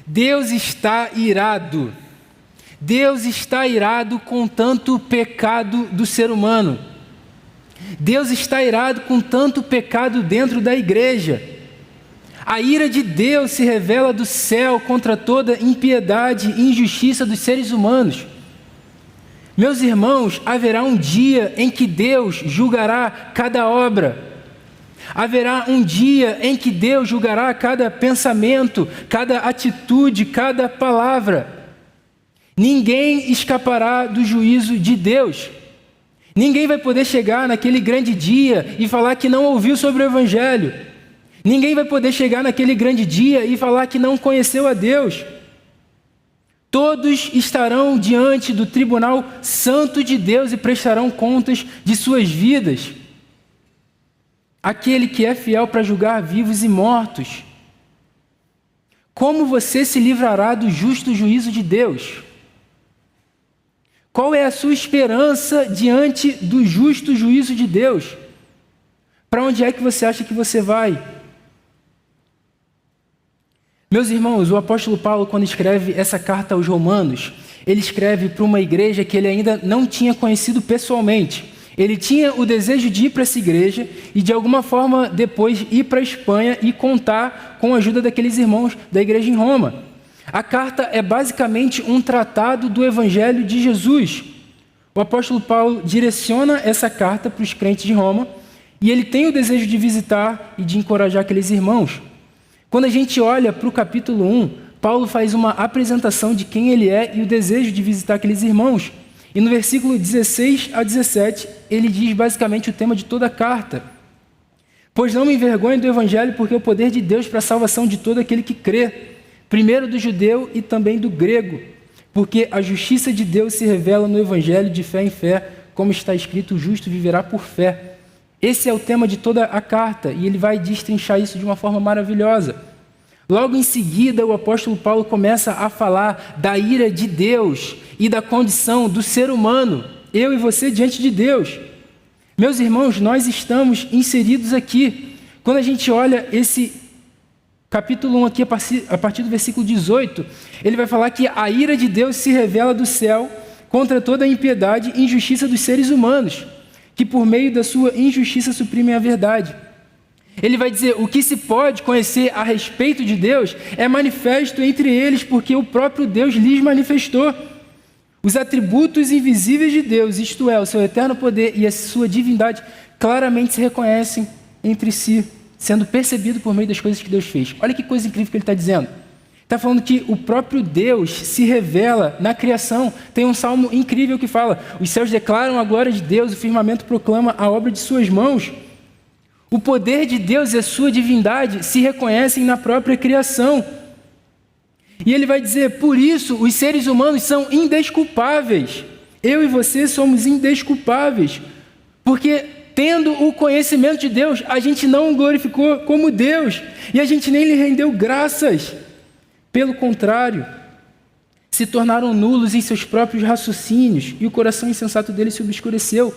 Deus está irado. Deus está irado com tanto pecado do ser humano. Deus está irado com tanto pecado dentro da igreja. A ira de Deus se revela do céu contra toda impiedade e injustiça dos seres humanos. Meus irmãos, haverá um dia em que Deus julgará cada obra. Haverá um dia em que Deus julgará cada pensamento, cada atitude, cada palavra. Ninguém escapará do juízo de Deus. Ninguém vai poder chegar naquele grande dia e falar que não ouviu sobre o Evangelho. Ninguém vai poder chegar naquele grande dia e falar que não conheceu a Deus. Todos estarão diante do tribunal santo de Deus e prestarão contas de suas vidas. Aquele que é fiel para julgar vivos e mortos. Como você se livrará do justo juízo de Deus? Qual é a sua esperança diante do justo juízo de Deus? Para onde é que você acha que você vai? Meus irmãos, o apóstolo Paulo, quando escreve essa carta aos Romanos, ele escreve para uma igreja que ele ainda não tinha conhecido pessoalmente. Ele tinha o desejo de ir para essa igreja e, de alguma forma, depois ir para a Espanha e contar com a ajuda daqueles irmãos da igreja em Roma. A carta é basicamente um tratado do Evangelho de Jesus. O apóstolo Paulo direciona essa carta para os crentes de Roma e ele tem o desejo de visitar e de encorajar aqueles irmãos. Quando a gente olha para o capítulo 1, Paulo faz uma apresentação de quem ele é e o desejo de visitar aqueles irmãos. E no versículo 16 a 17, ele diz basicamente o tema de toda a carta. Pois não me envergonho do Evangelho, porque é o poder de Deus para a salvação de todo aquele que crê, primeiro do judeu e também do grego, porque a justiça de Deus se revela no Evangelho de fé em fé, como está escrito, o justo viverá por fé. Esse é o tema de toda a carta, e ele vai destrinchar isso de uma forma maravilhosa. Logo em seguida, o apóstolo Paulo começa a falar da ira de Deus e da condição do ser humano, eu e você diante de Deus. Meus irmãos, nós estamos inseridos aqui. Quando a gente olha esse capítulo 1 aqui, a partir do versículo 18, ele vai falar que a ira de Deus se revela do céu contra toda a impiedade e injustiça dos seres humanos, que por meio da sua injustiça suprimem a verdade. Ele vai dizer, o que se pode conhecer a respeito de Deus é manifesto entre eles, porque o próprio Deus lhes manifestou. Os atributos invisíveis de Deus, isto é, o seu eterno poder e a sua divindade, claramente se reconhecem entre si, sendo percebido por meio das coisas que Deus fez. Olha que coisa incrível que ele está dizendo. Está falando que o próprio Deus se revela na criação. Tem um salmo incrível que fala, os céus declaram a glória de Deus, o firmamento proclama a obra de suas mãos. O poder de Deus e a sua divindade se reconhecem na própria criação. E ele vai dizer, por isso os seres humanos são indesculpáveis. Eu e você somos indesculpáveis, porque tendo o conhecimento de Deus, a gente não o glorificou como Deus, e a gente nem lhe rendeu graças. Pelo contrário, se tornaram nulos em seus próprios raciocínios, e o coração insensato deles se obscureceu.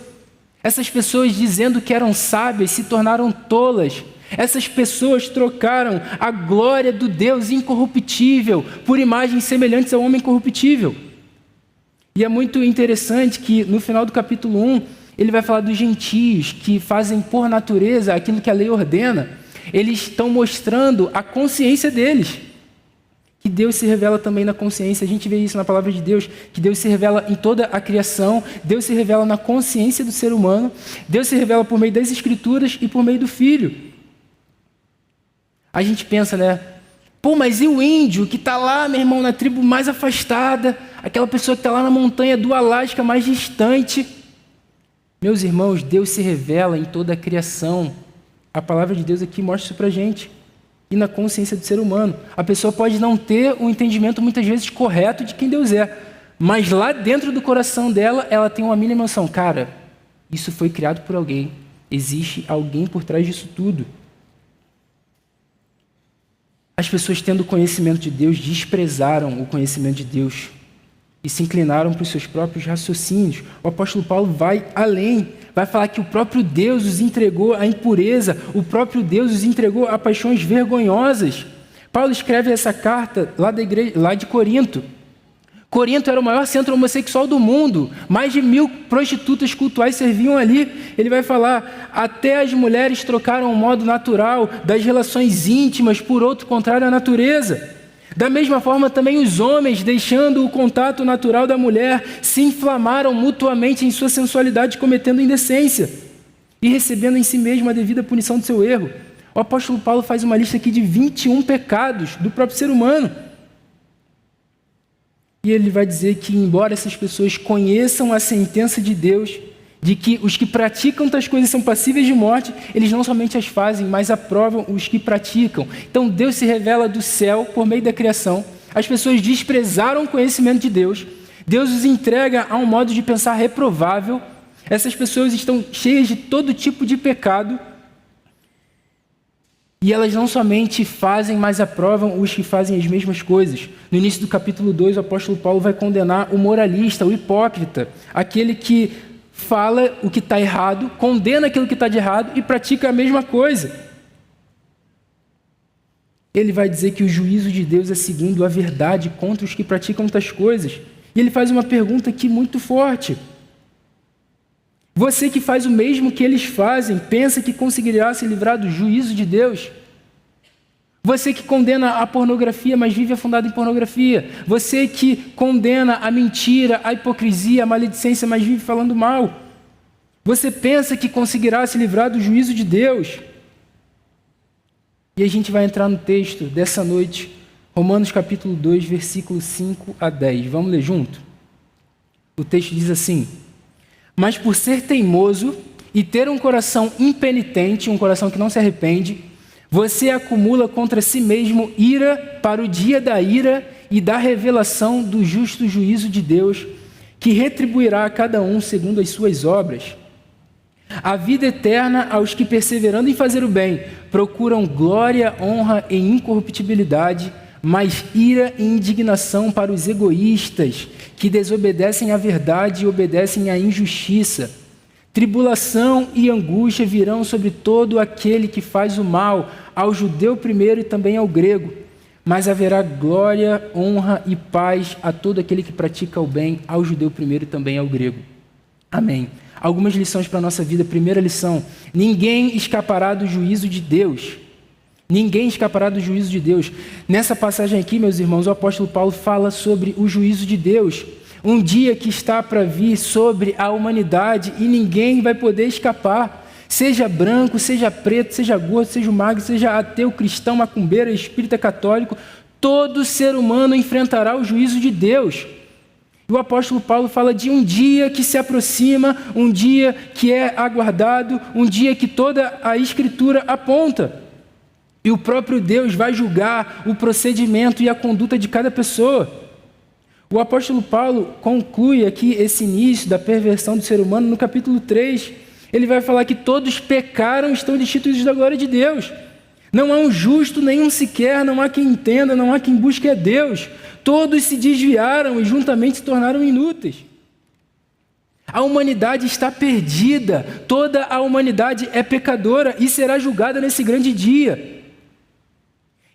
Essas pessoas, dizendo que eram sábias, se tornaram tolas. Essas pessoas trocaram a glória do Deus incorruptível por imagens semelhantes ao homem corruptível. E é muito interessante que no final do capítulo 1, ele vai falar dos gentios que fazem por natureza aquilo que a lei ordena. Eles estão mostrando a consciência deles. Que Deus se revela também na consciência. A gente vê isso na palavra de Deus, que Deus se revela em toda a criação, Deus se revela na consciência do ser humano, Deus se revela por meio das Escrituras e por meio do Filho. A gente pensa, né? Pô, mas e o índio que está lá, meu irmão, na tribo mais afastada, aquela pessoa que está lá na montanha do Alasca mais distante? Meus irmãos, Deus se revela em toda a criação. A palavra de Deus aqui mostra isso para a gente. E na consciência do ser humano. A pessoa pode não ter um entendimento muitas vezes correto de quem Deus é, mas lá dentro do coração dela, ela tem uma mínima noção. Cara, isso foi criado por alguém. Existe alguém por trás disso tudo. As pessoas, tendo o conhecimento de Deus, desprezaram o conhecimento de Deus e se inclinaram para os seus próprios raciocínios. O apóstolo Paulo vai além, vai falar que o próprio Deus os entregou à impureza, o próprio Deus os entregou a paixões vergonhosas. Paulo escreve essa carta lá de Corinto. Corinto era o maior centro homossexual do mundo. Mais de 1000 prostitutas cultuais serviam ali. Ele vai falar, até as mulheres trocaram o modo natural das relações íntimas por outro contrário à natureza. Da mesma forma, também os homens, deixando o contato natural da mulher, se inflamaram mutuamente em sua sensualidade, cometendo indecência e recebendo em si mesmo a devida punição do seu erro. O apóstolo Paulo faz uma lista aqui de 21 pecados do próprio ser humano. E ele vai dizer que, embora essas pessoas conheçam a sentença de Deus, de que os que praticam tais coisas são passíveis de morte, eles não somente as fazem, mas aprovam os que praticam. Então Deus se revela do céu por meio da criação. As pessoas desprezaram o conhecimento de Deus. Deus os entrega a um modo de pensar reprovável. Essas pessoas estão cheias de todo tipo de pecado. E elas não somente fazem, mas aprovam os que fazem as mesmas coisas. No início do capítulo 2, o apóstolo Paulo vai condenar o moralista, o hipócrita, aquele que fala o que está errado, condena aquilo que está de errado e pratica a mesma coisa. Ele vai dizer que o juízo de Deus é segundo a verdade contra os que praticam tais coisas. E ele faz uma pergunta aqui muito forte. Você que faz o mesmo que eles fazem, pensa que conseguirá se livrar do juízo de Deus? Você que condena a pornografia, mas vive afundado em pornografia. Você que condena a mentira, a hipocrisia, a maledicência, mas vive falando mal. Você pensa que conseguirá se livrar do juízo de Deus? E a gente vai entrar no texto dessa noite, Romanos capítulo 2, versículo 5 a 10. Vamos ler junto? O texto diz assim: mas por ser teimoso e ter um coração impenitente, um coração que não se arrepende, você acumula contra si mesmo ira para o dia da ira e da revelação do justo juízo de Deus, que retribuirá a cada um segundo as suas obras. A vida eterna aos que, perseverando em fazer o bem, procuram glória, honra e incorruptibilidade, mas ira e indignação para os egoístas, que desobedecem à verdade e obedecem à injustiça. Tribulação e angústia virão sobre todo aquele que faz o mal, ao judeu primeiro e também ao grego. Mas haverá glória, honra e paz a todo aquele que pratica o bem, ao judeu primeiro e também ao grego. Amém. Algumas lições para a nossa vida. Primeira lição: ninguém escapará do juízo de Deus. Ninguém escapará do juízo de Deus. Nessa passagem aqui, meus irmãos, o apóstolo Paulo fala sobre o juízo de Deus. Um dia que está para vir sobre a humanidade e ninguém vai poder escapar. Seja branco, seja preto, seja gordo, seja magro, seja ateu, cristão, macumbeiro, espírita, católico, todo ser humano enfrentará o juízo de Deus. E o apóstolo Paulo fala de um dia que se aproxima, um dia que é aguardado, um dia que toda a Escritura aponta. E o próprio Deus vai julgar o procedimento e a conduta de cada pessoa. O apóstolo Paulo conclui aqui esse início da perversão do ser humano no capítulo 3. Ele vai falar que todos pecaram e estão destituídos da glória de Deus. Não há um justo, nenhum sequer, não há quem entenda, não há quem busque a Deus. Todos se desviaram e juntamente se tornaram inúteis. A humanidade está perdida, toda a humanidade é pecadora e será julgada nesse grande dia.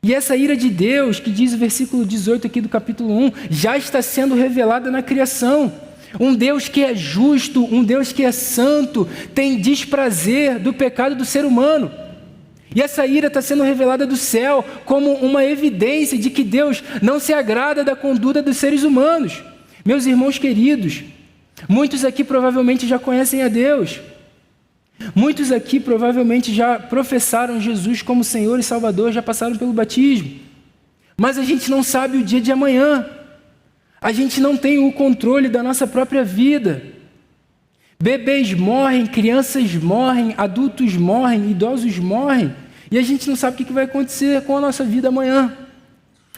E essa ira de Deus, que diz o versículo 18 aqui do capítulo 1, já está sendo revelada na criação. Um Deus que é justo, um Deus que é santo, tem desprazer do pecado do ser humano. E essa ira está sendo revelada do céu como uma evidência de que Deus não se agrada da conduta dos seres humanos. Meus irmãos queridos, muitos aqui provavelmente já conhecem a Deus. Muitos aqui provavelmente já professaram Jesus como Senhor e Salvador, já passaram pelo batismo. Mas a gente não sabe o dia de amanhã. A gente não tem o controle da nossa própria vida. Bebês morrem, crianças morrem, adultos morrem, idosos morrem. E a gente não sabe o que vai acontecer com a nossa vida amanhã.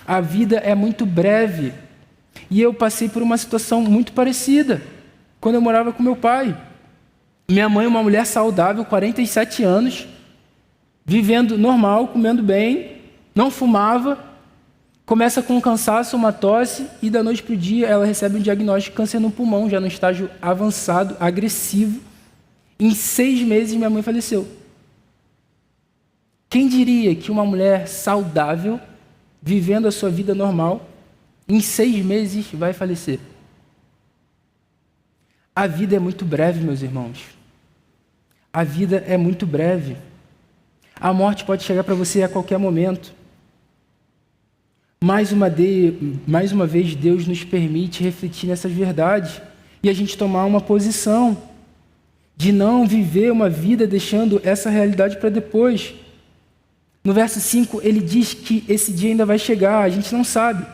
A vida é muito breve. E eu passei por uma situação muito parecida quando eu morava com meu pai. Minha mãe, uma mulher saudável, 47 anos, vivendo normal, comendo bem, não fumava, começa com um cansaço, uma tosse, e da noite para o dia ela recebe um diagnóstico de câncer no pulmão, já no estágio avançado, agressivo. Em 6 meses minha mãe faleceu. Quem diria que uma mulher saudável vivendo a sua vida normal, em 6 meses vai falecer. A vida é muito breve, meus irmãos. A vida é muito breve. A morte pode chegar para você a qualquer momento. Mais uma vez, Deus nos permite refletir nessas verdades e a gente tomar uma posição de não viver uma vida deixando essa realidade para depois. No verso 5, ele diz que esse dia ainda vai chegar, a gente não sabe.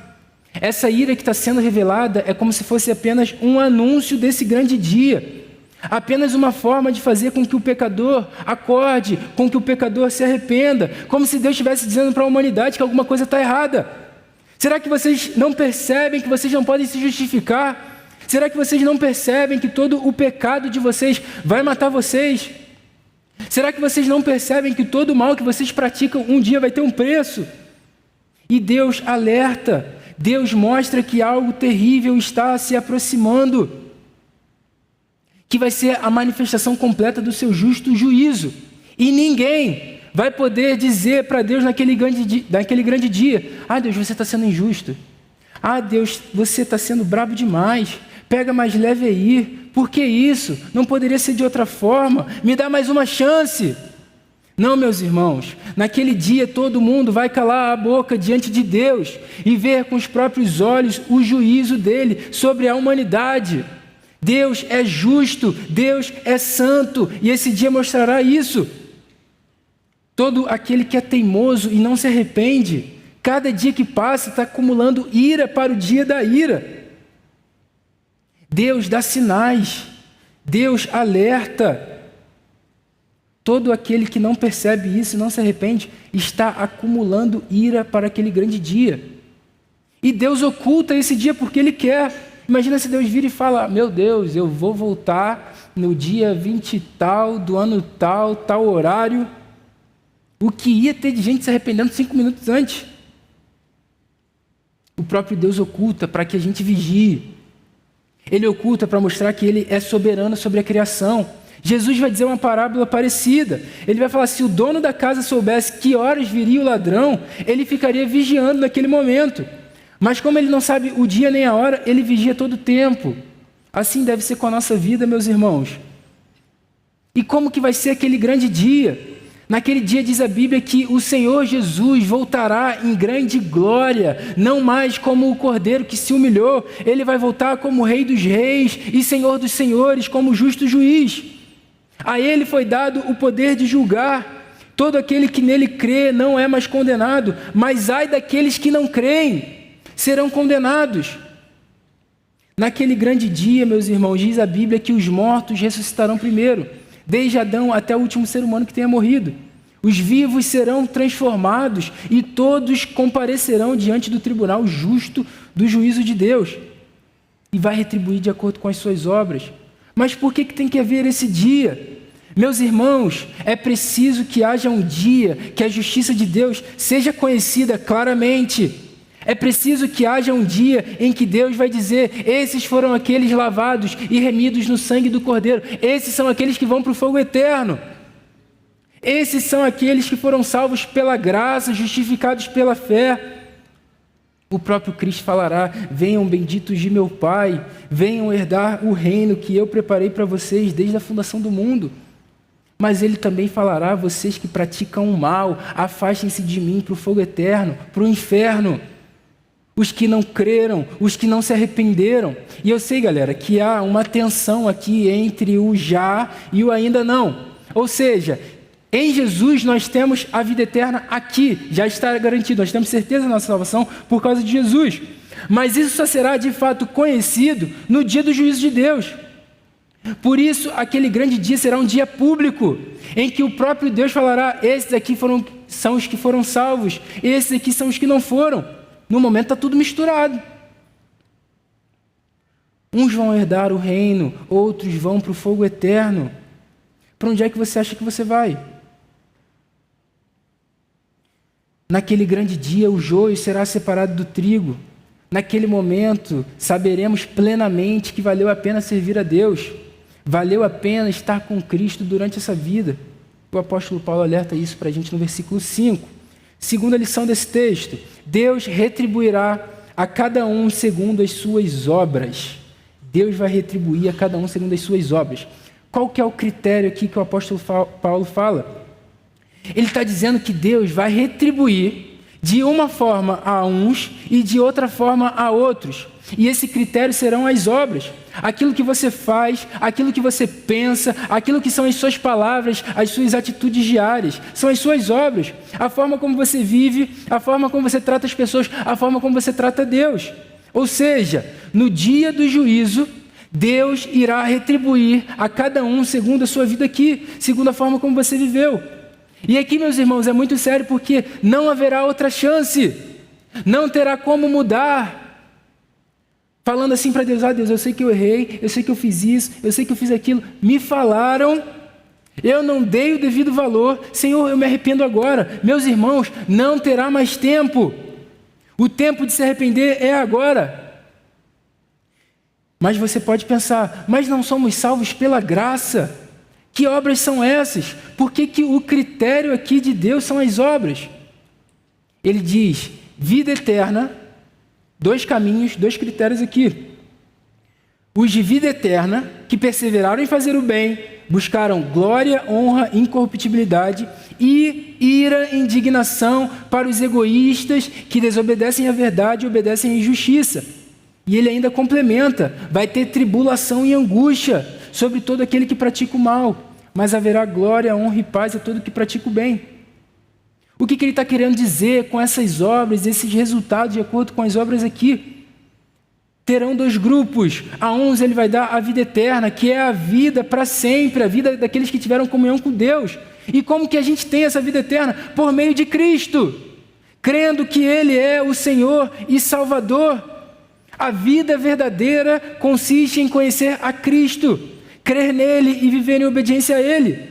Essa ira que está sendo revelada é como se fosse apenas um anúncio desse grande dia. Apenas uma forma de fazer com que o pecador acorde, com que o pecador se arrependa, como se Deus estivesse dizendo para a humanidade que alguma coisa está errada. Será que vocês não percebem que vocês não podem se justificar? Será que vocês não percebem que todo o pecado de vocês vai matar vocês? Será que vocês não percebem que todo o mal que vocês praticam um dia vai ter um preço? E Deus alerta, Deus mostra que algo terrível está se aproximando, que vai ser a manifestação completa do seu justo juízo. E ninguém vai poder dizer para Deus naquele grande dia: ah, Deus, você está sendo injusto. Ah, Deus, você está sendo brabo demais. Pega mais leve aí. Por que isso? Não poderia ser de outra forma. Me dá mais uma chance. Não, meus irmãos, naquele dia todo mundo vai calar a boca diante de Deus e ver com os próprios olhos o juízo dele sobre a humanidade. Deus é justo, Deus é santo, e esse dia mostrará isso. Todo aquele que é teimoso e não se arrepende, cada dia que passa está acumulando ira para o dia da ira. Deus dá sinais, Deus alerta. Todo aquele que não percebe isso e não se arrepende está acumulando ira para aquele grande dia. E Deus oculta esse dia porque Ele quer. Imagina se Deus vira e fala: meu Deus, eu vou voltar no dia 20 e tal, do ano tal, tal horário. O que ia ter de gente se arrependendo 5 minutos antes? O próprio Deus oculta para que a gente vigie. Ele oculta para mostrar que Ele é soberano sobre a criação. Jesus vai dizer uma parábola parecida. Ele vai falar: se o dono da casa soubesse que horas viria o ladrão, ele ficaria vigiando naquele momento. Mas como ele não sabe o dia nem a hora, ele vigia todo o tempo. Assim deve ser com a nossa vida, meus irmãos. E como que vai ser aquele grande dia? Naquele dia diz a Bíblia que o Senhor Jesus voltará em grande glória, não mais como o cordeiro que se humilhou. Ele vai voltar como Rei dos Reis e Senhor dos Senhores, como justo juiz. A Ele foi dado o poder de julgar. Todo aquele que nele crê não é mais condenado, mas ai daqueles que não creem, serão condenados. Naquele grande dia, meus irmãos, diz a Bíblia que os mortos ressuscitarão primeiro, desde Adão até o último ser humano que tenha morrido. Os vivos serão transformados e todos comparecerão diante do tribunal justo do juízo de Deus e vai retribuir de acordo com as suas obras. Mas por que tem que haver esse dia? Meus irmãos, é preciso que haja um dia que a justiça de Deus seja conhecida claramente. É preciso que haja um dia em que Deus vai dizer: esses foram aqueles lavados e remidos no sangue do Cordeiro. Esses são aqueles que vão para o fogo eterno. Esses são aqueles que foram salvos pela graça, justificados pela fé. O próprio Cristo falará: venham benditos de meu Pai, venham herdar o reino que eu preparei para vocês desde a fundação do mundo. Mas Ele também falará: vocês que praticam o mal, afastem-se de mim para o fogo eterno, para o inferno. Os que não creram, os que não se arrependeram. E eu sei, galera, que há uma tensão aqui entre o já e o ainda não. Ou seja, em Jesus nós temos a vida eterna aqui, já está garantido. Nós temos certeza da nossa salvação por causa de Jesus. Mas isso só será de fato conhecido no dia do juízo de Deus. Por isso, aquele grande dia será um dia público, em que o próprio Deus falará: esses aqui são os que foram salvos, esses aqui são os que não foram. No momento está tudo misturado. Uns vão herdar o reino, outros vão para o fogo eterno. Para onde é que você acha que você vai? Naquele grande dia, o joio será separado do trigo. Naquele momento, saberemos plenamente que valeu a pena servir a Deus. Valeu a pena estar com Cristo durante essa vida. O apóstolo Paulo alerta isso para a gente no versículo 5. Segunda lição desse texto: Deus retribuirá a cada um segundo as suas obras. Deus vai retribuir a cada um segundo as suas obras. Qual que é o critério aqui que o apóstolo Paulo fala? Ele está dizendo que Deus vai retribuir de uma forma a uns e de outra forma a outros. E esse critério serão as obras. Aquilo que você faz, aquilo que você pensa, aquilo que são as suas palavras, as suas atitudes diárias, são as suas obras. A forma como você vive, a forma como você trata as pessoas, a forma como você trata Deus. Ou seja, no dia do juízo, Deus irá retribuir a cada um segundo a sua vida aqui, segundo a forma como você viveu. E aqui, meus irmãos, é muito sério porque não haverá outra chance. Não terá como mudar. Falando assim para Deus: Deus, eu sei que eu errei, eu sei que eu fiz isso, eu sei que eu fiz aquilo. Me falaram, eu não dei o devido valor. Senhor, eu me arrependo agora. Meus irmãos, não terá mais tempo. O tempo de se arrepender é agora. Mas você pode pensar: mas não somos salvos pela graça? Que obras são essas? Por que o critério aqui de Deus são as obras? Ele diz: vida eterna, 2 caminhos, 2 critérios aqui. Os de vida eterna, que perseveraram em fazer o bem, buscaram glória, honra, incorruptibilidade, e ira e indignação para os egoístas que desobedecem à verdade e obedecem à injustiça. E ele ainda complementa: vai ter tribulação e angústia sobre todo aquele que pratica o mal, mas haverá glória, honra e paz a todo que pratica o bem. O que ele está querendo dizer com essas obras, esses resultados, de acordo com as obras aqui? Terão 2 grupos. A uns ele vai dar a vida eterna, que é a vida para sempre, a vida daqueles que tiveram comunhão com Deus. E como que a gente tem essa vida eterna? Por meio de Cristo, crendo que Ele é o Senhor e Salvador. A vida verdadeira consiste em conhecer a Cristo, crer nele e viver em obediência a Ele.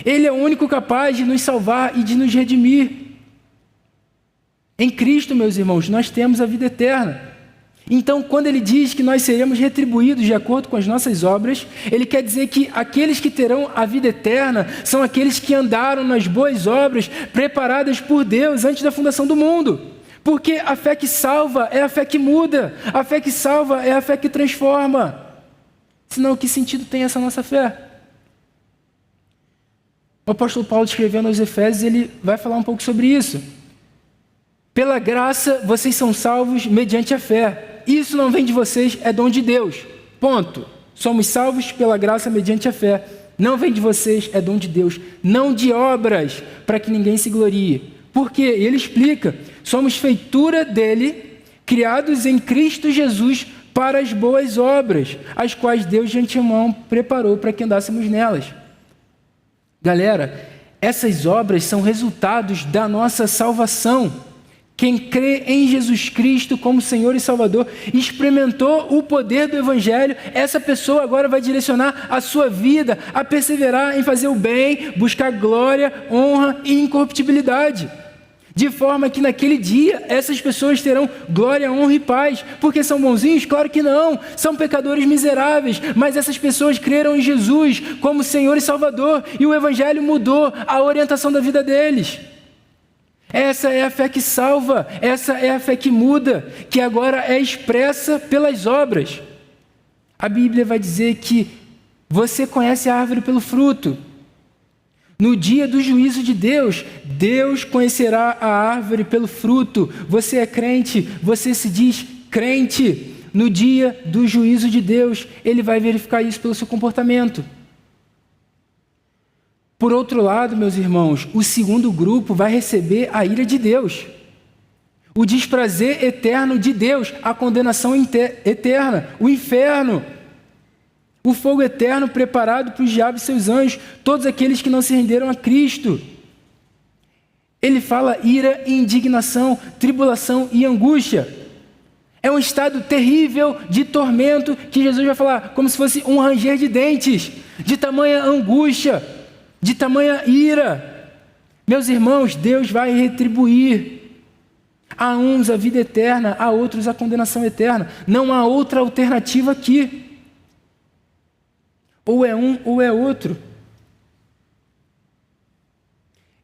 Ele é o único capaz de nos salvar e de nos redimir. Em Cristo, meus irmãos, nós temos a vida eterna. Então, quando ele diz que nós seremos retribuídos de acordo com as nossas obras, ele quer dizer que aqueles que terão a vida eterna são aqueles que andaram nas boas obras preparadas por Deus antes da fundação do mundo. Porque a fé que salva é a fé que muda, a fé que salva é a fé que transforma. Senão, que sentido tem essa nossa fé? O apóstolo Paulo, escrevendo aos Efésios, ele vai falar um pouco sobre isso. Pela graça, vocês são salvos mediante a fé. Isso não vem de vocês, é dom de Deus. Ponto. Somos salvos pela graça mediante a fé. Não vem de vocês, é dom de Deus. Não de obras, para que ninguém se glorie. Por quê? Ele explica: somos feitura dele, criados em Cristo Jesus para as boas obras, as quais Deus de antemão preparou para que andássemos nelas. Galera, essas obras são resultados da nossa salvação. Quem crê em Jesus Cristo como Senhor e Salvador, experimentou o poder do Evangelho, essa pessoa agora vai direcionar a sua vida a perseverar em fazer o bem, buscar glória, honra e incorruptibilidade. De forma que naquele dia essas pessoas terão glória, honra e paz. Porque são bonzinhos? Claro que não. São pecadores miseráveis. Mas essas pessoas creram em Jesus como Senhor e Salvador. E o Evangelho mudou a orientação da vida deles. Essa é a fé que salva. Essa é a fé que muda. Que agora é expressa pelas obras. A Bíblia vai dizer que você conhece a árvore pelo fruto. No dia do juízo de Deus, Deus conhecerá a árvore pelo fruto. Você é crente, você se diz crente. No dia do juízo de Deus, Ele vai verificar isso pelo seu comportamento. Por outro lado, meus irmãos, o segundo grupo vai receber a ira de Deus. O desprazer eterno de Deus, a condenação eterna, o inferno. O fogo eterno preparado para os diabos e seus anjos, todos aqueles que não se renderam a Cristo. Ele fala ira e indignação, tribulação e angústia. É um estado terrível de tormento que Jesus vai falar, como se fosse um ranger de dentes, de tamanha angústia, de tamanha ira. Meus irmãos, Deus vai retribuir. A uns a vida eterna, a outros a condenação eterna. Não há outra alternativa aqui. Ou é um ou é outro.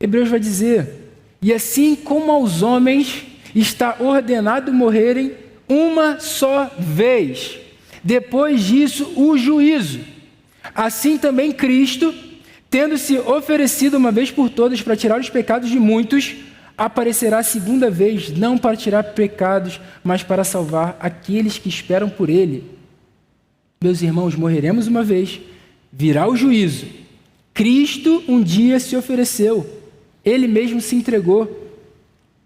Hebreus vai dizer E assim como aos homens está ordenado morrerem uma só vez, depois disso o juízo. Assim também Cristo, tendo se oferecido uma vez por todas para tirar os pecados de muitos, aparecerá a segunda vez, não para tirar pecados, mas para salvar aqueles que esperam por ele. Meus irmãos, morreremos uma vez, virá o juízo. Cristo um dia se ofereceu, ele mesmo se entregou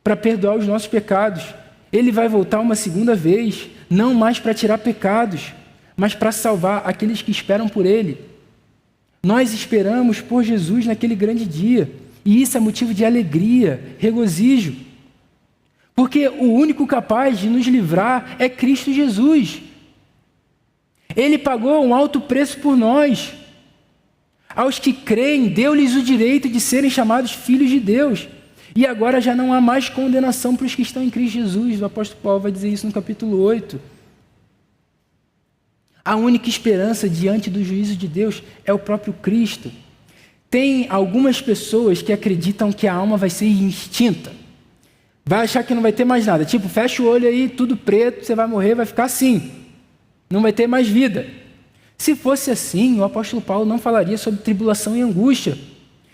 para perdoar os nossos pecados. Ele vai voltar uma segunda vez, não mais para tirar pecados, mas para salvar aqueles que esperam por ele. Nós esperamos por Jesus naquele grande dia, e isso é motivo de alegria, regozijo, porque o único capaz de nos livrar é Cristo Jesus. Ele pagou um alto preço por nós. Aos que creem, deu-lhes o direito de serem chamados filhos de Deus. E agora já não há mais condenação para os que estão em Cristo Jesus. O apóstolo Paulo vai dizer isso no capítulo 8. A única esperança diante do juízo de Deus é o próprio Cristo. Tem algumas pessoas que acreditam que a alma vai ser extinta. Vai achar que não vai ter mais nada. Tipo, fecha o olho aí, tudo preto, você vai morrer, vai ficar assim. Não vai ter mais vida. Se fosse assim, o apóstolo Paulo não falaria sobre tribulação e angústia.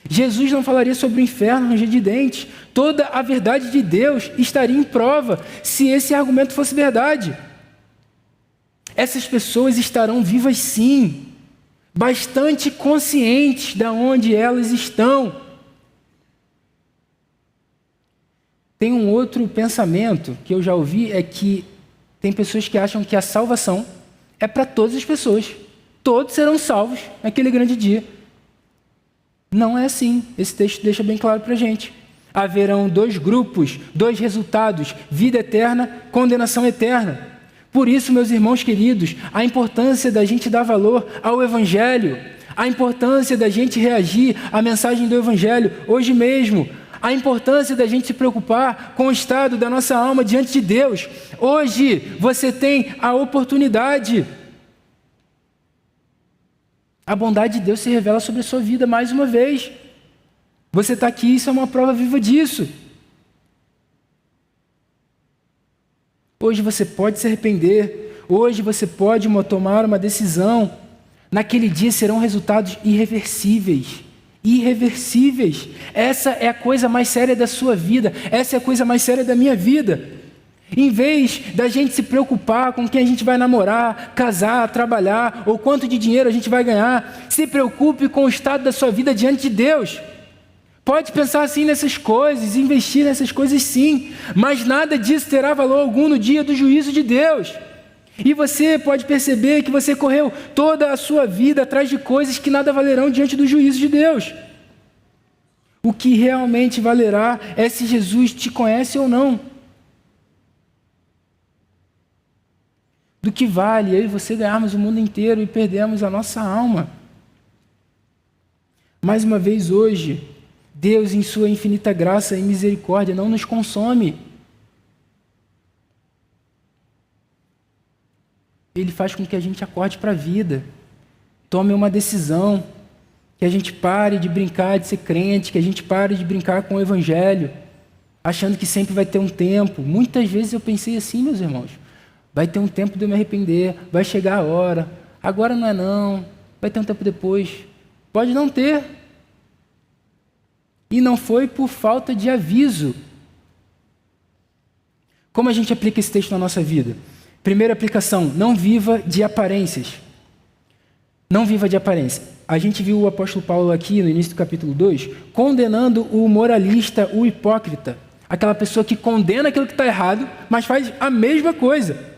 Jesus não falaria sobre o inferno, ranger de dentes. Toda a verdade de Deus estaria em prova se esse argumento fosse verdade. Essas pessoas estarão vivas sim, bastante conscientes de onde elas estão. Tem um outro pensamento que eu já ouvi, é que tem pessoas que acham que a salvação é para todas as pessoas. Todos serão salvos naquele grande dia. Não é assim. Esse texto deixa bem claro para a gente. Haverão dois grupos, dois resultados: vida eterna, condenação eterna. Por isso, meus irmãos queridos, a importância da gente dar valor ao Evangelho, a importância da gente reagir à mensagem do Evangelho hoje mesmo, a importância da gente se preocupar com o estado da nossa alma diante de Deus. Hoje você tem a oportunidade. A bondade de Deus se revela sobre a sua vida mais uma vez. Você está aqui, isso é uma prova viva disso. Hoje você pode se arrepender. Hoje você pode tomar uma decisão. Naquele dia serão resultados irreversíveis. Irreversíveis. Essa é a coisa mais séria da sua vida. Essa é a coisa mais séria da minha vida. Em vez da gente se preocupar com quem a gente vai namorar, casar, trabalhar, ou quanto de dinheiro a gente vai ganhar, se preocupe com o estado da sua vida diante de Deus. Pode pensar assim nessas coisas, investir nessas coisas sim, mas nada disso terá valor algum no dia do juízo de Deus. E você pode perceber que você correu toda a sua vida atrás de coisas que nada valerão diante do juízo de Deus. O que realmente valerá é se Jesus te conhece ou não. Do que vale eu e você ganharmos o mundo inteiro e perdermos a nossa alma. Mais uma vez hoje, Deus em sua infinita graça e misericórdia não nos consome. Ele faz com que a gente acorde para a vida, tome uma decisão, que a gente pare de brincar de ser crente, que a gente pare de brincar com o Evangelho, achando que sempre vai ter um tempo. Muitas vezes eu pensei assim, meus irmãos, vai ter um tempo de eu me arrepender, vai chegar a hora, agora não é não, vai ter um tempo depois. Pode não ter. E não foi por falta de aviso. Como a gente aplica esse texto na nossa vida? Primeira aplicação, não viva de aparências. Não viva de aparência. A gente viu o apóstolo Paulo aqui no início do capítulo 2, condenando o moralista, o hipócrita. Aquela pessoa que condena aquilo que está errado, mas faz a mesma coisa.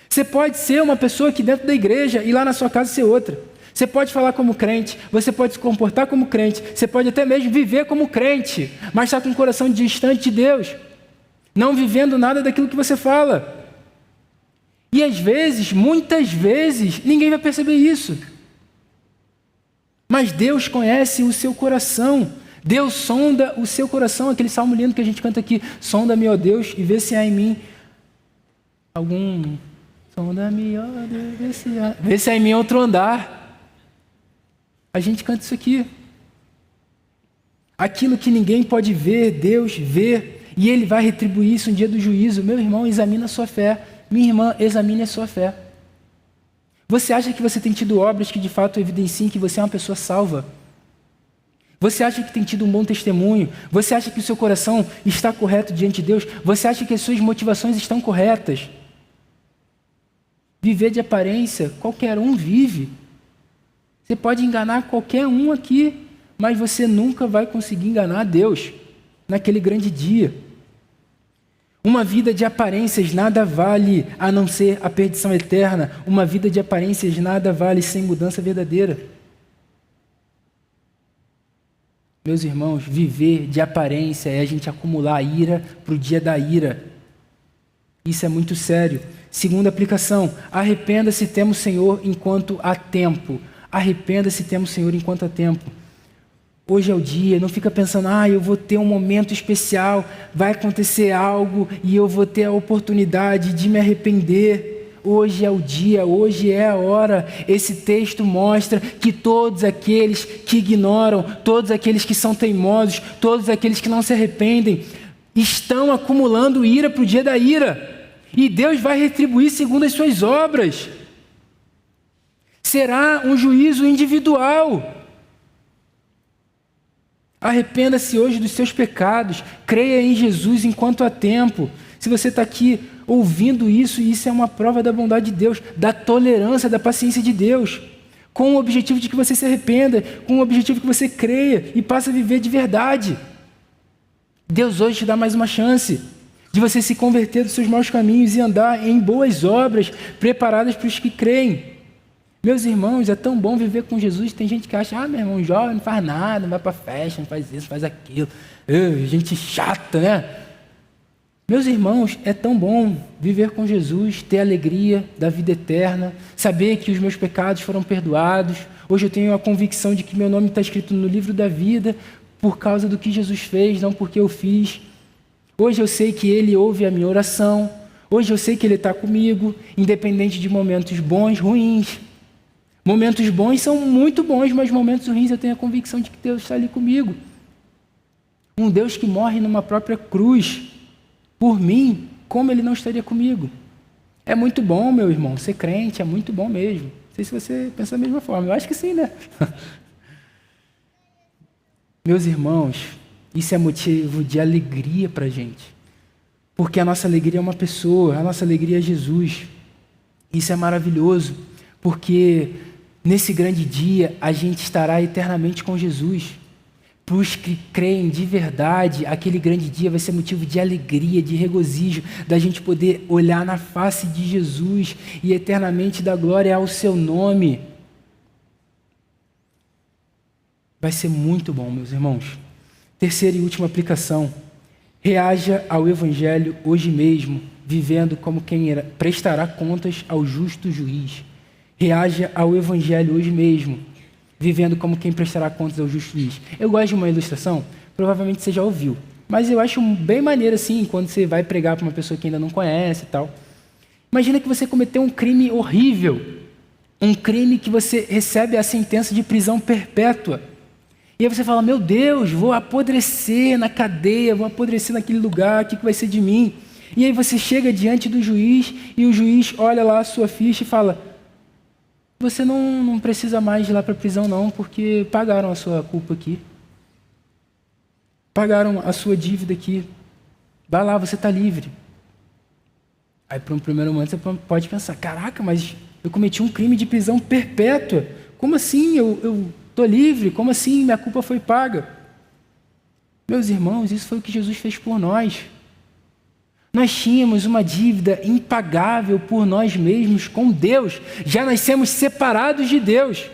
Você pode ser uma pessoa aqui dentro da igreja e lá na sua casa ser outra. Você pode falar como crente, você pode se comportar como crente, você pode até mesmo viver como crente, mas está com o coração distante de Deus, não vivendo nada daquilo que você fala. E às vezes, muitas vezes, ninguém vai perceber isso. Mas Deus conhece o seu coração. Deus sonda o seu coração. Aquele salmo lindo que a gente canta aqui. Sonda-me, ó Deus, e vê se há em mim algum... Sonda-me, ó Deus, vê se há em mim outro andar. A gente canta isso aqui. Aquilo que ninguém pode ver, Deus vê, e Ele vai retribuir isso no dia do juízo. Meu irmão, examina a sua fé. Minha irmã, examine a sua fé. Você acha que você tem tido obras que de fato evidenciem que você é uma pessoa salva? Você acha que tem tido um bom testemunho? Você acha que o seu coração está correto diante de Deus? Você acha que as suas motivações estão corretas? Viver de aparência, qualquer um vive. Você pode enganar qualquer um aqui, mas você nunca vai conseguir enganar a Deus naquele grande dia. Uma vida de aparências nada vale a não ser a perdição eterna. Uma vida de aparências nada vale sem mudança verdadeira. Meus irmãos, viver de aparência é a gente acumular ira para o dia da ira. Isso é muito sério. Segunda aplicação, arrependa-se, temo o Senhor enquanto há tempo. Arrependa-se, temo o Senhor enquanto há tempo. Hoje é o dia, não fica pensando, eu vou ter um momento especial, vai acontecer algo e eu vou ter a oportunidade de me arrepender. Hoje é o dia, hoje é a hora. Esse texto mostra que todos aqueles que ignoram, todos aqueles que são teimosos, todos aqueles que não se arrependem, estão acumulando ira para o dia da ira. E Deus vai retribuir segundo as suas obras. Será um juízo individual. Arrependa-se hoje dos seus pecados, creia em Jesus enquanto há tempo. Se você está aqui ouvindo isso, isso é uma prova da bondade de Deus, da tolerância, da paciência de Deus, com o objetivo de que você se arrependa, com o objetivo que você creia e passe a viver de verdade. Deus hoje te dá mais uma chance de você se converter dos seus maus caminhos e andar em boas obras preparadas para os que creem. Meus irmãos, é tão bom viver com Jesus. Tem gente que acha, meu irmão, jovem não faz nada, não vai para festa, não faz isso, faz aquilo. Gente chata, né? Meus irmãos, é tão bom viver com Jesus, ter a alegria da vida eterna, saber que os meus pecados foram perdoados. Hoje eu tenho a convicção de que meu nome está escrito no livro da vida por causa do que Jesus fez, não porque eu fiz. Hoje eu sei que Ele ouve a minha oração. Hoje eu sei que Ele está comigo, independente de momentos bons, ruins. Momentos bons são muito bons, mas momentos ruins eu tenho a convicção de que Deus está ali comigo. Um Deus que morre numa própria cruz por mim, como Ele não estaria comigo? É muito bom, meu irmão, ser crente é muito bom mesmo. Não sei se você pensa da mesma forma, eu acho que sim, né? Meus irmãos, isso é motivo de alegria para a gente. Porque a nossa alegria é uma pessoa, a nossa alegria é Jesus. Isso é maravilhoso, porque nesse grande dia, a gente estará eternamente com Jesus. Para os que creem de verdade, aquele grande dia vai ser motivo de alegria, de regozijo, da gente poder olhar na face de Jesus e eternamente dar glória ao seu nome. Vai ser muito bom, meus irmãos. Terceira e última aplicação. Reaja ao Evangelho hoje mesmo, vivendo como quem prestará contas ao justo juiz. Reaja ao Evangelho hoje mesmo, vivendo como quem prestará contas ao justo juiz. Eu gosto de uma ilustração, provavelmente você já ouviu, mas eu acho bem maneiro assim, quando você vai pregar para uma pessoa que ainda não conhece e tal. Imagina que você cometeu um crime horrível, um crime que você recebe a sentença de prisão perpétua. E aí você fala, meu Deus, vou apodrecer na cadeia, vou apodrecer naquele lugar, o que vai ser de mim? E aí você chega diante do juiz e o juiz olha lá a sua ficha e fala, você não precisa mais ir lá para a prisão não, porque pagaram a sua culpa aqui. Pagaram a sua dívida aqui. Vai lá, você está livre. Aí, por um primeiro momento, você pode pensar, caraca, mas eu cometi um crime de prisão perpétua. Como assim? Eu estou livre? Como assim? Minha culpa foi paga. Meus irmãos, isso foi o que Jesus fez por nós. Nós tínhamos uma dívida impagável por nós mesmos com Deus. Já nascemos separados de Deus.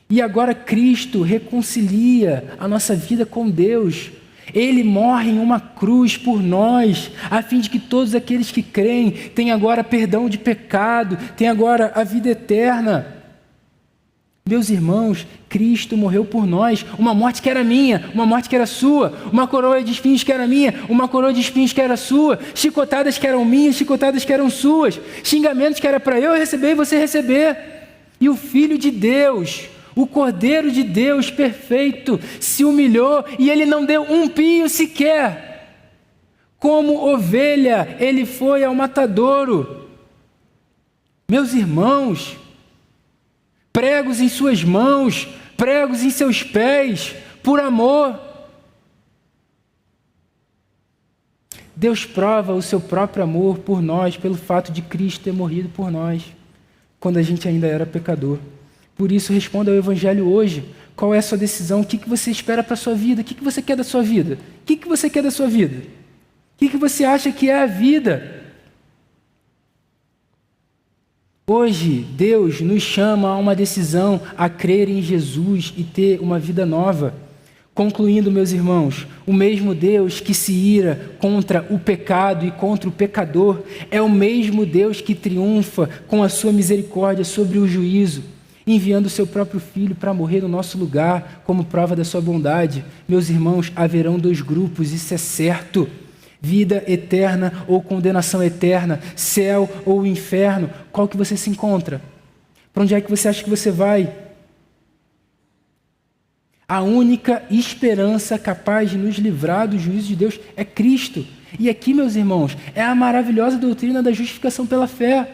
E agora Cristo reconcilia a nossa vida com Deus. Ele morre em uma cruz por nós, a fim de que todos aqueles que creem tenham agora perdão de pecado, tenham agora a vida eterna. Meus irmãos, Cristo morreu por nós, uma morte que era minha, uma morte que era sua, uma coroa de espinhos que era minha, uma coroa de espinhos que era sua, chicotadas que eram minhas, chicotadas que eram suas, xingamentos que era para eu receber e você receber. E o Filho de Deus, O Cordeiro de Deus perfeito se humilhou e ele não deu um pio sequer. Como ovelha, ele foi ao matadouro. Meus irmãos, pregos em suas mãos, pregos em seus pés, por amor. Deus prova o seu próprio amor por nós, pelo fato de Cristo ter morrido por nós, quando a gente ainda era pecador. Por isso, responda ao Evangelho hoje. Qual é a sua decisão? O que você espera para a sua vida? O que você quer da sua vida? O que você quer da sua vida? O que você acha que é a vida? Hoje, Deus nos chama a uma decisão, a crer em Jesus e ter uma vida nova. Concluindo, meus irmãos, o mesmo Deus que se ira contra o pecado e contra o pecador é o mesmo Deus que triunfa com a sua misericórdia sobre o juízo, enviando o seu próprio Filho para morrer no nosso lugar como prova da sua bondade. Meus irmãos, haverão dois grupos, isso é certo: vida eterna ou condenação eterna, céu ou inferno. Qual que você se encontra? Para onde é que você acha que você vai? A única esperança capaz de nos livrar do juízo de Deus é Cristo. E aqui, meus irmãos, é a maravilhosa doutrina da justificação pela fé.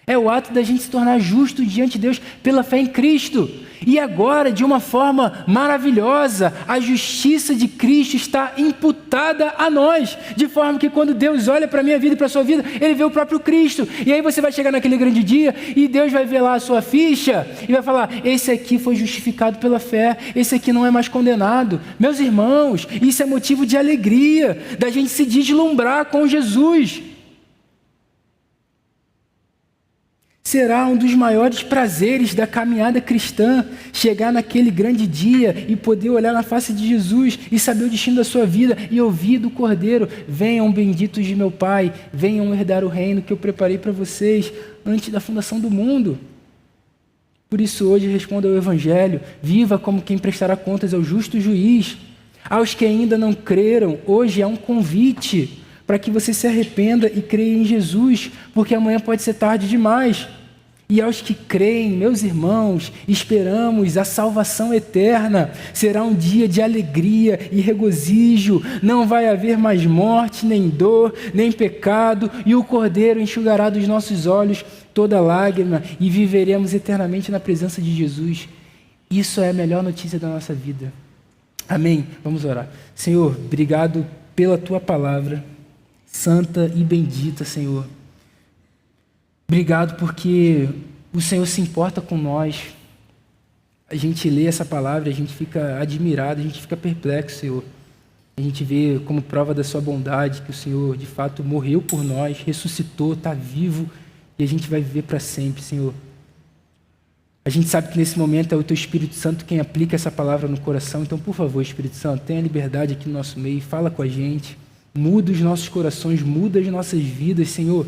É o ato da gente se tornar justo diante de Deus pela fé em Cristo. E agora, de uma forma maravilhosa, a justiça de Cristo está imputada a nós, de forma que quando Deus olha para a minha vida e para a sua vida, Ele vê o próprio Cristo. E aí você vai chegar naquele grande dia e Deus vai ver lá a sua ficha e vai falar: esse aqui foi justificado pela fé, esse aqui não é mais condenado. Meus irmãos, isso é motivo de alegria, da gente se deslumbrar com Jesus. Será um dos maiores prazeres da caminhada cristã chegar naquele grande dia e poder olhar na face de Jesus e saber o destino da sua vida e ouvir do Cordeiro: venham benditos de meu Pai, venham herdar o reino que eu preparei para vocês antes da fundação do mundo. Por isso hoje responda ao Evangelho, viva como quem prestará contas ao justo juiz. Aos que ainda não creram, hoje é um convite para que você se arrependa e creia em Jesus, porque amanhã pode ser tarde demais. E aos que creem, meus irmãos, esperamos a salvação eterna. Será um dia de alegria e regozijo. Não vai haver mais morte, nem dor, nem pecado. E o Cordeiro enxugará dos nossos olhos toda lágrima e viveremos eternamente na presença de Jesus. Isso é a melhor notícia da nossa vida. Amém? Vamos orar. Senhor, obrigado pela Tua palavra, santa e bendita, Senhor. Obrigado porque o Senhor se importa com nós. A gente lê essa palavra, a gente fica admirado, a gente fica perplexo, Senhor. A gente vê como prova da sua bondade que o Senhor, de fato, morreu por nós, ressuscitou, está vivo e a gente vai viver para sempre, Senhor. A gente sabe que nesse momento é o Teu Espírito Santo quem aplica essa palavra no coração. Então, por favor, Espírito Santo, tenha liberdade aqui no nosso meio, fala com a gente, muda os nossos corações, muda as nossas vidas, Senhor.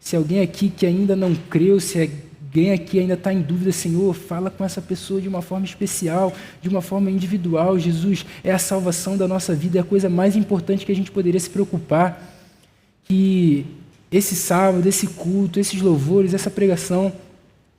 Se alguém aqui que ainda não creu, se alguém aqui ainda está em dúvida, Senhor, fala com essa pessoa de uma forma especial, de uma forma individual. Jesus é a salvação da nossa vida, é a coisa mais importante que a gente poderia se preocupar. Que esse sábado, esse culto, esses louvores, essa pregação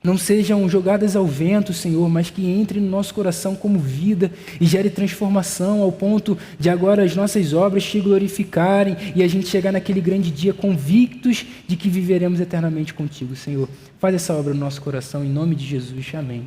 não sejam jogadas ao vento, Senhor, mas que entre no nosso coração como vida e gere transformação ao ponto de agora as nossas obras te glorificarem e a gente chegar naquele grande dia convictos de que viveremos eternamente contigo, Senhor. Faz essa obra no nosso coração, em nome de Jesus. Amém.